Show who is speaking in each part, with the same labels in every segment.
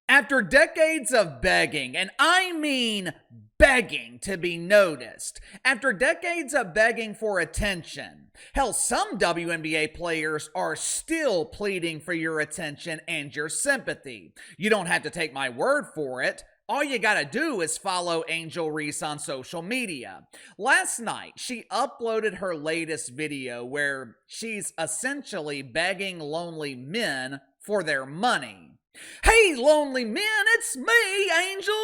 Speaker 1: After decades of begging, and I mean begging to be noticed, after decades of begging for attention, hell, some WNBA players are still pleading for your attention and your sympathy. You don't have to take my word for it. All you gotta do is follow Angel Reese on social media. Last night, she uploaded her latest video where she's essentially begging lonely men for their money. Hey, lonely men, it's me, Angel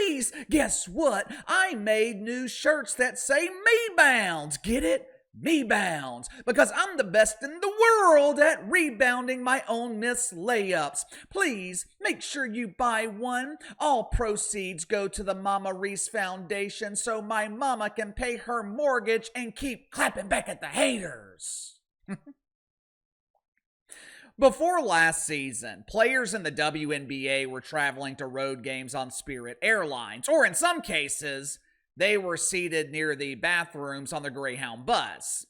Speaker 1: Reese. Guess what? I made new shirts that say Me Bounds. Get it? Me Bounds. Because I'm the best in the world at rebounding my own missed layups. Please make sure you buy one. All proceeds go to the Mama Reese Foundation so my mama can pay her mortgage and keep clapping back at the haters. Before last season, players in the WNBA were traveling to road games on Spirit Airlines, or in some cases, they were seated near the bathrooms on the Greyhound bus.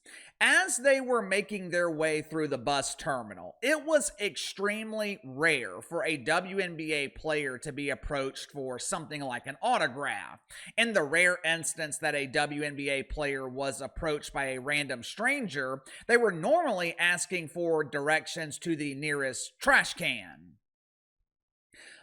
Speaker 1: As they were making their way through the bus terminal, it was extremely rare for a WNBA player to be approached for something like an autograph. In the rare instance that a WNBA player was approached by a random stranger, they were normally asking for directions to the nearest trash can.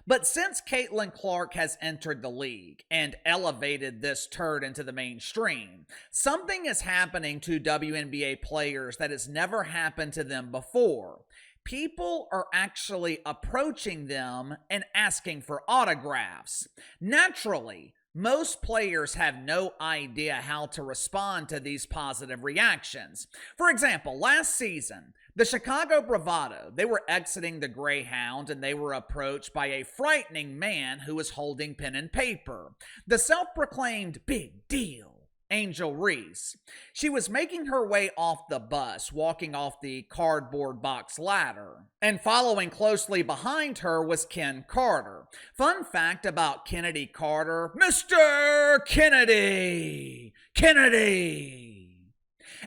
Speaker 1: But since Caitlin Clark has entered the league and elevated this turd into the mainstream, something is happening to WNBA players that has never happened to them before. People are actually approaching them and asking for autographs. Naturally, most players have no idea how to respond to these positive reactions. For example, last season, the Chicago Bravado, they were exiting the Greyhound and they were approached by a frightening man who was holding pen and paper. The self-proclaimed big deal, Angel Reese. She was making her way off the bus, walking off the cardboard box ladder. And following closely behind her was Ken Carter. Fun fact about Kennedy Carter, Mr. Kennedy!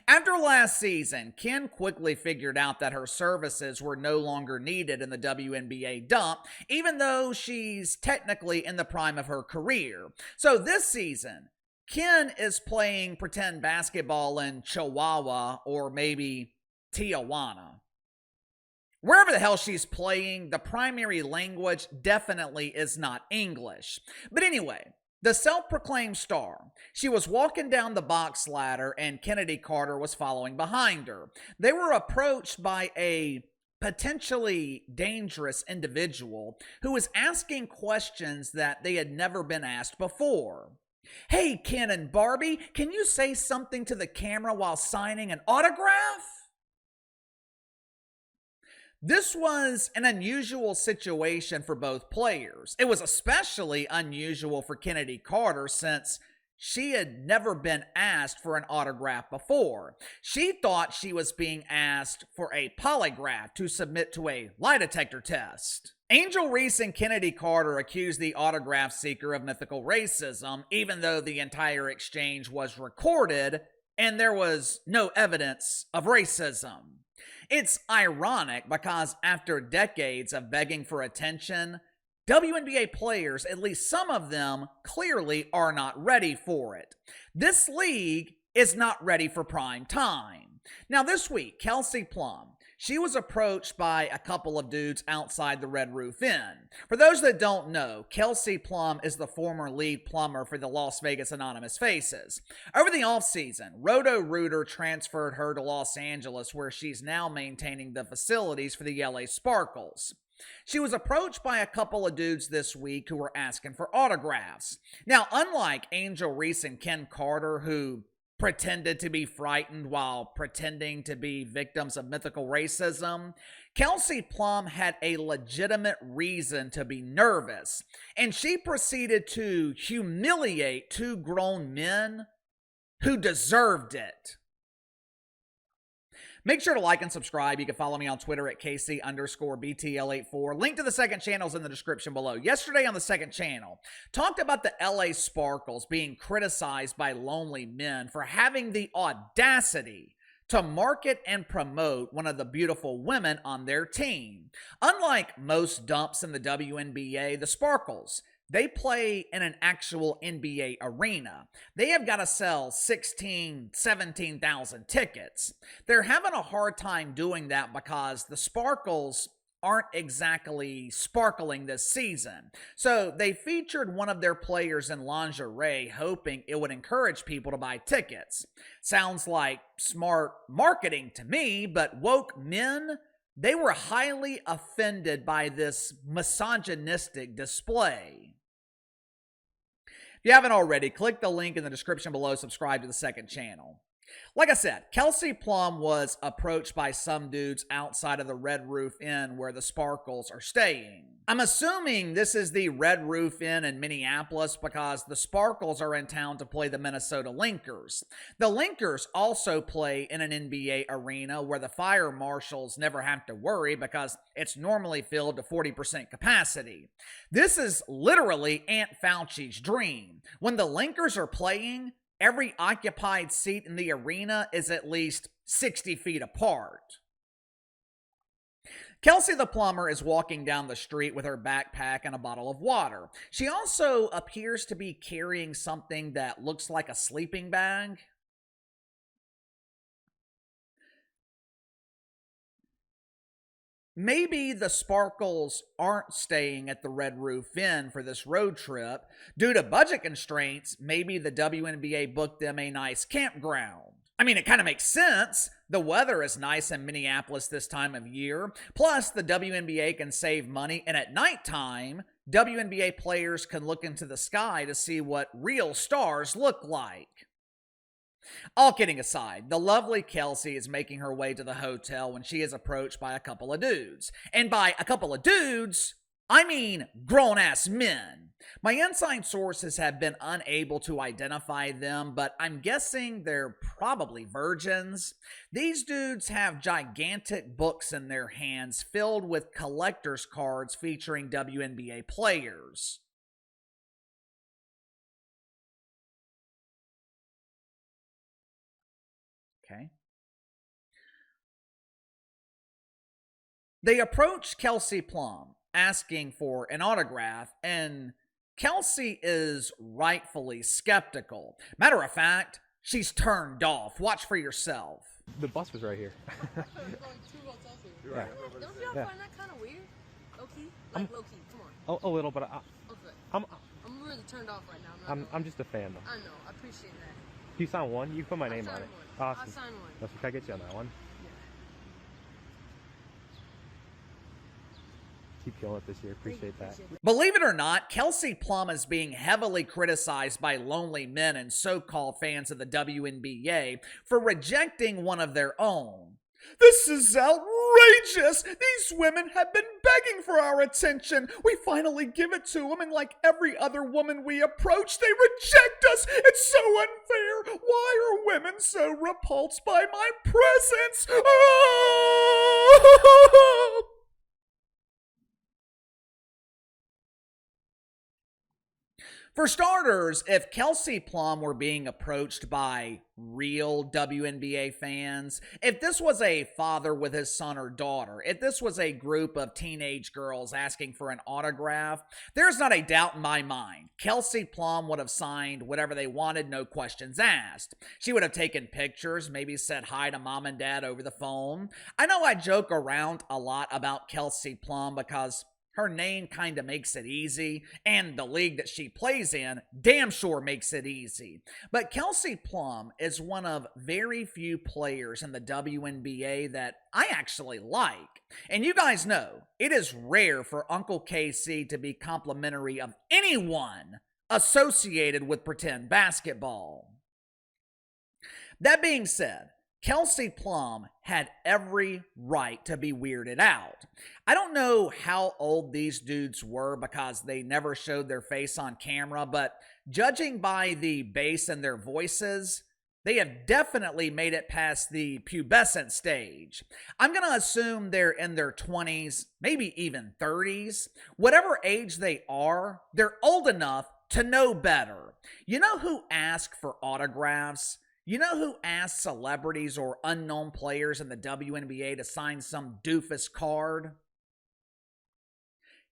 Speaker 1: After last season, Ken quickly figured out that her services were no longer needed in the WNBA dump, even though she's technically in the prime of her career. So this season, Ken is playing pretend basketball in Chihuahua or maybe Tijuana. Wherever the hell she's playing, the primary language definitely is not English. But anyway, the self-proclaimed star, she was walking down the box ladder and Kennedy Carter was following behind her. They were approached by a potentially dangerous individual who was asking questions that they had never been asked before. Hey, Ken and Barbie, can you say something to the camera while signing an autograph? This was an unusual situation for both players. It was especially unusual for Kennedy Carter since she had never been asked for an autograph before. She thought she was being asked for a polygraph to submit to a lie detector test. Angel Reese and Kennedy Carter accused the autograph seeker of mythical racism, even though the entire exchange was recorded and there was no evidence of racism. It's ironic because after decades of begging for attention, WNBA players, at least some of them, clearly are not ready for it. This league is not ready for prime time. Now this week, Kelsey Plum, she was approached by a couple of dudes outside the Red Roof Inn. For those that don't know, Kelsey Plum is the former lead plumber for the Las Vegas Anonymous Faces. Over the offseason, Roto-Rooter transferred her to Los Angeles, where she's now maintaining the facilities for the LA Sparkles. She was approached by a couple of dudes this week who were asking for autographs. Now, unlike Angel Reese and Ken Carter, who pretended to be frightened while pretending to be victims of mythical racism, Kelsey Plum had a legitimate reason to be nervous, and she proceeded to humiliate two grown men who deserved it. Make sure to like and subscribe. You can follow me on Twitter at KC_BTL84. Link to the second channel is in the description below. Yesterday on the second channel, talked about the LA Sparkles being criticized by lonely men for having the audacity to market and promote one of the beautiful women on their team. Unlike most dumps in the WNBA, the Sparkles, they play in an actual NBA arena. They have got to sell 17,000 tickets. They're having a hard time doing that because the Sparkles aren't exactly sparkling this season. So they featured one of their players in lingerie, hoping it would encourage people to buy tickets. Sounds like smart marketing to me, but woke men, they were highly offended by this misogynistic display. If you haven't already, click the link in the description below, subscribe to the second channel. Like I said, Kelsey Plum was approached by some dudes outside of the Red Roof Inn where the Sparkles are staying. I'm assuming this is the Red Roof Inn in Minneapolis because the Sparkles are in town to play the Minnesota Linkers. The Linkers also play in an NBA arena where the fire marshals never have to worry because it's normally filled to 40% capacity. This is literally Aunt Fauci's dream. When the Linkers are playing, every occupied seat in the arena is at least 60 feet apart. Kelsey the plumber is walking down the street with her backpack and a bottle of water. She also appears to be carrying something that looks like a sleeping bag. Maybe the Sparkles aren't staying at the Red Roof Inn for this road trip. Due to budget constraints, maybe the WNBA booked them a nice campground. I mean, it kind of makes sense. The weather is nice in Minneapolis this time of year. Plus, the WNBA can save money, and at nighttime, WNBA players can look into the sky to see what real stars look like. All kidding aside, the lovely Kelsey is making her way to the hotel when she is approached by a couple of dudes. And by a couple of dudes, I mean grown-ass men. My inside sources have been unable to identify them, but I'm guessing they're probably virgins. These dudes have gigantic books in their hands filled with collector's cards featuring WNBA players. Okay. They approach Kelsey Plum asking for an autograph, and Kelsey is rightfully skeptical. Matter of fact, she's turned off. Watch for yourself.
Speaker 2: The bus was right here.
Speaker 3: Going 2 hotels here.
Speaker 2: Yeah.
Speaker 3: Don't y'all
Speaker 2: Yeah.
Speaker 3: find that kind of weird? Low-key? Like low-key, come on.
Speaker 2: A little, but
Speaker 3: Okay.
Speaker 2: I'm
Speaker 3: really turned off right now.
Speaker 2: I'm just a fan though.
Speaker 3: I know, I appreciate that.
Speaker 2: You sign one, you put my name on it.
Speaker 3: I'll
Speaker 2: Awesome.
Speaker 3: sign one.
Speaker 2: That's what I get you on that one.
Speaker 3: Yeah.
Speaker 2: Keep killing it this year. Appreciate that.
Speaker 1: Believe it or not, Kelsey Plum is being heavily criticized by lonely men and so-called fans of the WNBA for rejecting one of their own. This is outrageous! These women have been begging for our attention. We finally give it to them, and like every other woman we approach, they reject us. It's so unfair. Why are women so repulsed by my presence? Oh! For starters, if Kelsey Plum were being approached by real WNBA fans, if this was a father with his son or daughter, if this was a group of teenage girls asking for an autograph, there's not a doubt in my mind. Kelsey Plum would have signed whatever they wanted, no questions asked. She would have taken pictures, maybe said hi to mom and dad over the phone. I know I joke around a lot about Kelsey Plum because her name kind of makes it easy, and the league that she plays in damn sure makes it easy. But Kelsey Plum is one of very few players in the WNBA that I actually like. And you guys know, it is rare for Uncle KC to be complimentary of anyone associated with pretend basketball. That being said, Kelsey Plum had every right to be weirded out. I don't know how old these dudes were because they never showed their face on camera, but judging by the bass in their voices, they have definitely made it past the pubescent stage. I'm going to assume they're in their 20s, maybe even 30s. Whatever age they are, they're old enough to know better. You know who asked for autographs? You know who asked celebrities or unknown players in the WNBA to sign some doofus card?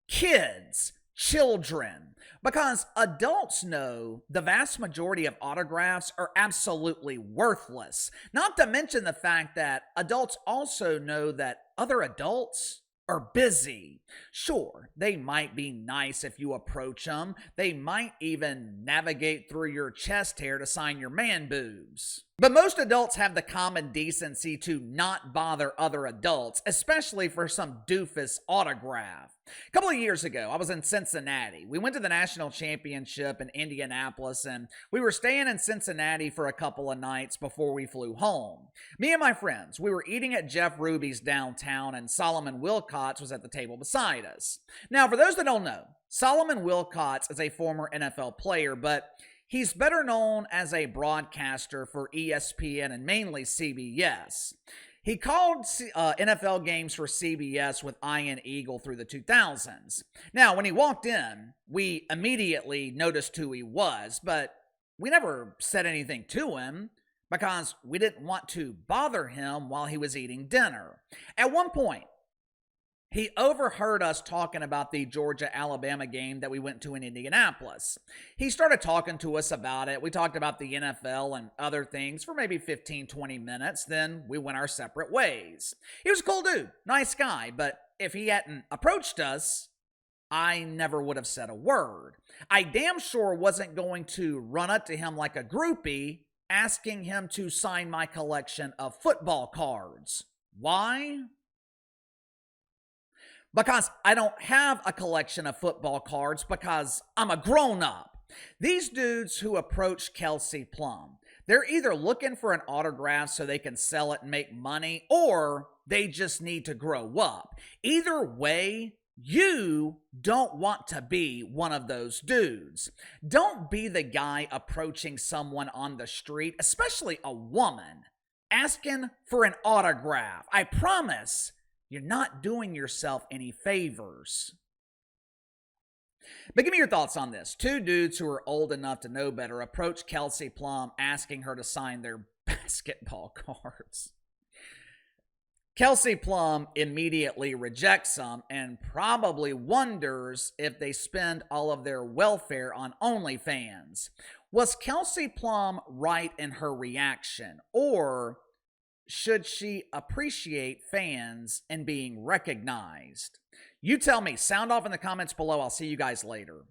Speaker 1: Kids, children, because adults know the vast majority of autographs are absolutely worthless. Not to mention the fact that adults also know that other adults are busy. Sure, they might be nice if you approach them. They might even navigate through your chest hair to sign your man boobs. But most adults have the common decency to not bother other adults, especially for some doofus autograph. A couple of years ago, I was in Cincinnati. We went to the national championship in Indianapolis, and we were staying in Cincinnati for a couple of nights before we flew home. Me and my friends, we were eating at Jeff Ruby's downtown, and Solomon Wilcots was at the table beside us. Now, for those that don't know, Solomon Wilcots is a former NFL player, but he's better known as a broadcaster for ESPN and mainly CBS. He called NFL games for CBS with Ian Eagle through the 2000s. Now, when he walked in, we immediately noticed who he was, but we never said anything to him because we didn't want to bother him while he was eating dinner. At one point, he overheard us talking about the Georgia-Alabama game that we went to in Indianapolis. He started talking to us about it. We talked about the NFL and other things for maybe 15, 20 minutes. Then we went our separate ways. He was a cool dude, nice guy, but if he hadn't approached us, I never would have said a word. I damn sure wasn't going to run up to him like a groupie, asking him to sign my collection of football cards. Why? Because I don't have a collection of football cards because I'm a grown-up. These dudes who approach Kelsey Plum, they're either looking for an autograph so they can sell it and make money, or they just need to grow up. Either way, you don't want to be one of those dudes. Don't be the guy approaching someone on the street, especially a woman, asking for an autograph. I promise you're not doing yourself any favors. But give me your thoughts on this. Two dudes who are old enough to know better approach Kelsey Plum asking her to sign their basketball cards. Kelsey Plum immediately rejects them and probably wonders if they spend all of their welfare on OnlyFans. Was Kelsey Plum right in her reaction, or should she appreciate fans and being recognized? You tell me. Sound off in the comments below. I'll see you guys later.